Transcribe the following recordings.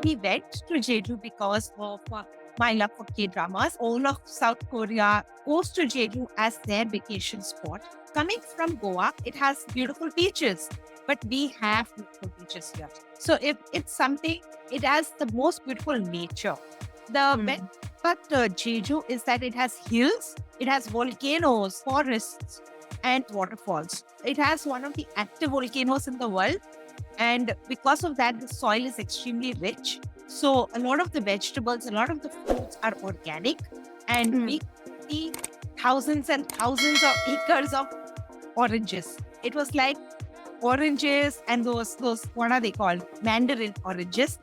we went to Jeju because of my love for K-dramas. All of South Korea goes to Jeju as their vacation spot. Coming from Goa, it has beautiful beaches, but we have beautiful beaches here. So if it's something, it has the most beautiful nature. The best Mm. about Jeju is that it has hills, it has volcanoes, forests, and waterfalls. It has one of the active volcanoes in the world, and because of that, the soil is extremely rich. So a lot of the vegetables, a lot of the fruits are organic, and Mm. we see thousands and thousands of acres of oranges. It was like oranges and those what are they called? Mandarin oranges.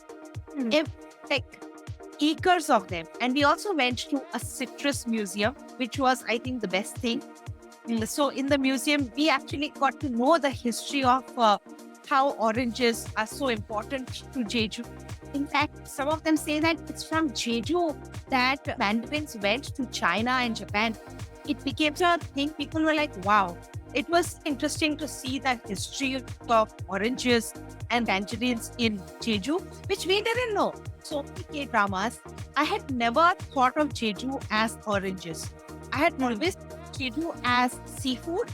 Mm. If like acres of them. And we also went to a citrus museum, which was, I think, the best thing. So in the museum, we actually got to know the history of how oranges are so important to Jeju. In fact, some of them say that it's from Jeju that mandarins went to China and Japan. It became a thing. People were like, wow. It was interesting to see the history of oranges and tangerines in Jeju, which we didn't know. So many K-dramas. I had never thought of Jeju as oranges. I had always Jeju as seafood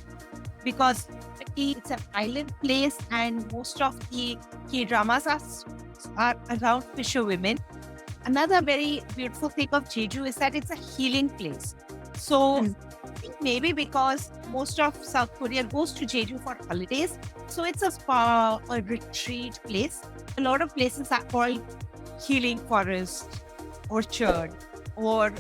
because it's an island place and most of the K-dramas are around fisherwomen. Another very beautiful thing of Jeju is that it's a healing place. So Mm. I think maybe because most of South Korea goes to Jeju for holidays, so it's a spa, a retreat place. A lot of places are called healing forest, orchard, or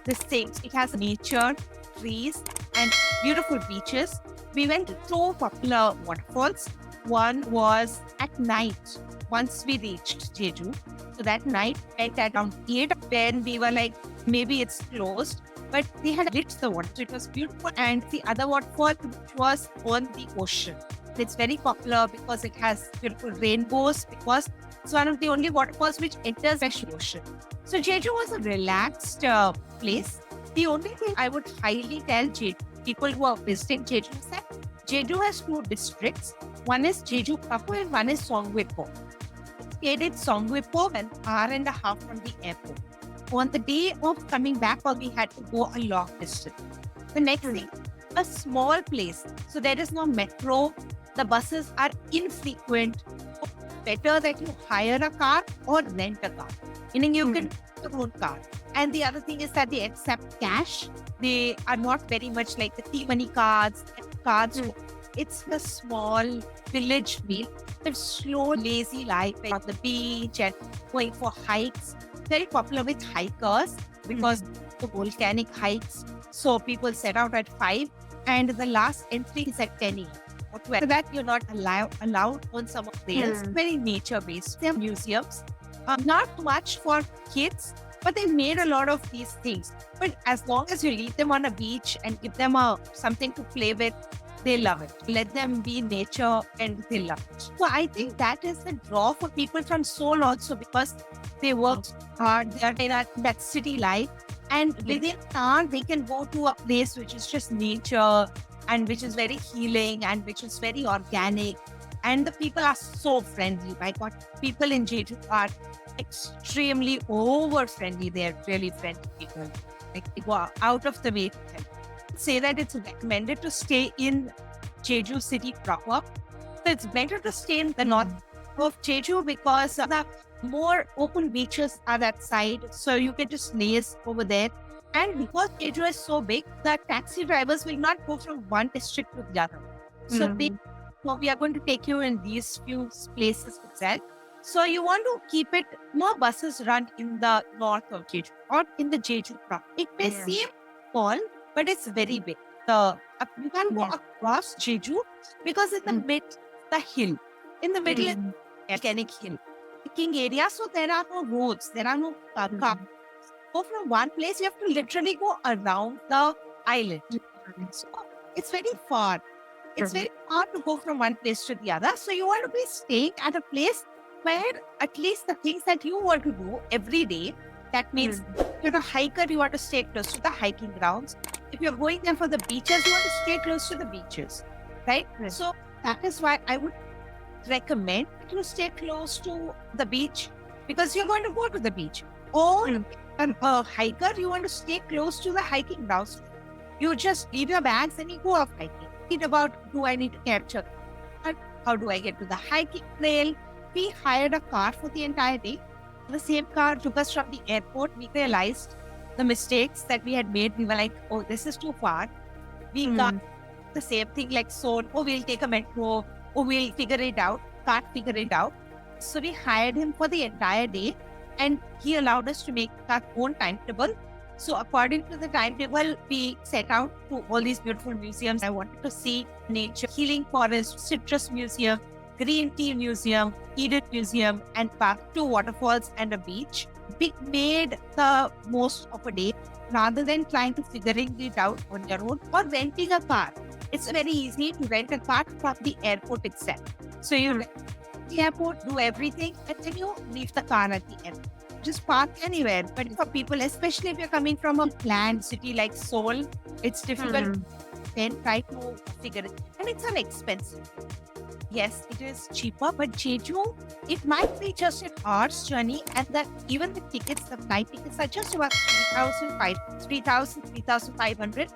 this thing. It has nature, trees, and beautiful beaches. We went to two popular waterfalls. One was at night once we reached Jeju. So that night, went at around 8 when we were like, maybe it's closed. But they had lit the water. So it was beautiful. And the other waterfall, which was on the ocean. It's very popular because it has beautiful rainbows, because it's one of the only waterfalls which enters the ocean. So Jeju was a relaxed place. The only thing I would highly tell people who are visiting Jeju is that Jeju has two districts. One is Jeju proper and one is Songwepo. We stayed at Songwepo, an hour and a half from the airport. On the day of coming back, we had to go a long distance. The next thing, a small place. So there is no metro. The buses are infrequent. Better that you hire a car or rent a car. Meaning you can your own car. And the other thing is that they accept cash. They are not very much like the T-money cards and cards. It's a small village feel. It's slow, lazy life on the beach and going for hikes. Very popular with hikers because the volcanic hikes. So people set out at 5 and the last entry is at 10 a.m. or 12. So that you're not allowed on some of these. Very nature based. There are museums. Not much for kids, but they made a lot of these things. But as long as you leave them on a beach and give them something to play with, they love it. Let them be nature and they love it. So I think that is the draw for people from Seoul also, because they work hard, they are in that city life. And within an hour, they can go to a place which is just nature and which is very healing and which is very organic. And the people are so friendly. My God, people in Jeju are extremely over friendly. They're really friendly people. Like they go out of the way to help. Say that it's recommended to stay in Jeju city proper. So it's better to stay in the north of Jeju because the more open beaches are that side. So you can just laze over there. And because Jeju is so big, the taxi drivers will not go from one district to the other. So we are going to take you in these few places itself. So you want to keep it, more buses run in the north of Jeju or in the Jeju proper. It may seem small, but it's very big. You can go across Jeju because in the mid, the hill. In the middle is volcanic hill. Hiking area, so there are no roads, there are no cars. Go from one place, you have to literally go around the island. So it's very far. It's very hard to go from one place to the other. So you want to be staying at a place where at least the things that you want to do every day, that means if you're a hiker, you want to stay close to the hiking grounds. If you're going there for the beaches, you want to stay close to the beaches, right? So that is why I would recommend that you stay close to the beach because you're going to go to the beach. Or Mm. a hiker, you want to stay close to the hiking grounds. You just leave your bags and you go off hiking. Think about, do I need to capture? How do I get to the hiking trail? We hired a car for the entire day. The same car took us from the airport. We realized the mistakes that we had made. We were like, oh, this is too far. We got Mm. the same thing like so, oh, we'll take a metro, oh, we'll figure it out, can't figure it out. So we hired him for the entire day and he allowed us to make our own timetable. So according to the timetable, we set out to all these beautiful museums. I wanted to see nature, healing forest, citrus museum, green tea museum, Eden museum, and back to waterfalls and a beach. We made the most of a day rather than trying to figuring it out on your own or renting a car. It's very easy to rent a car from the airport itself. So you rent the airport, do everything, and then you leave the car at the end. Just park anywhere. But for people, especially if you're coming from a planned city like Seoul, it's difficult Mm. then try to figure it. And it's an expensive. Yes, it is cheaper, but Jeju, it might be just an hour's journey, and that even the tickets, the flight tickets are just about 3,500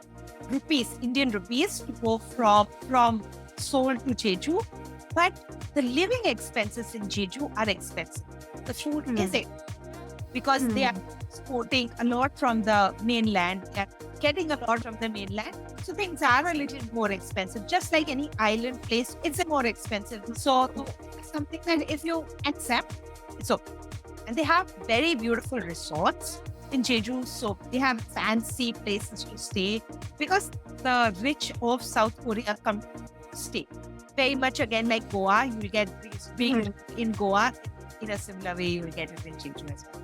rupees, Indian rupees, to go from Seoul to Jeju. But the living expenses in Jeju are expensive. The food is it because they are exporting a lot from the mainland. They are getting a lot from the mainland. So things are a little more expensive. Just like any island place, it's more expensive. So it's something that if you accept, it's okay. And they have very beautiful resorts in Jeju. So they have fancy places to stay because the rich of South Korea come to stay. Very much again like Goa, you will get these big in Goa. In a similar way, you will get it in Jeju as well.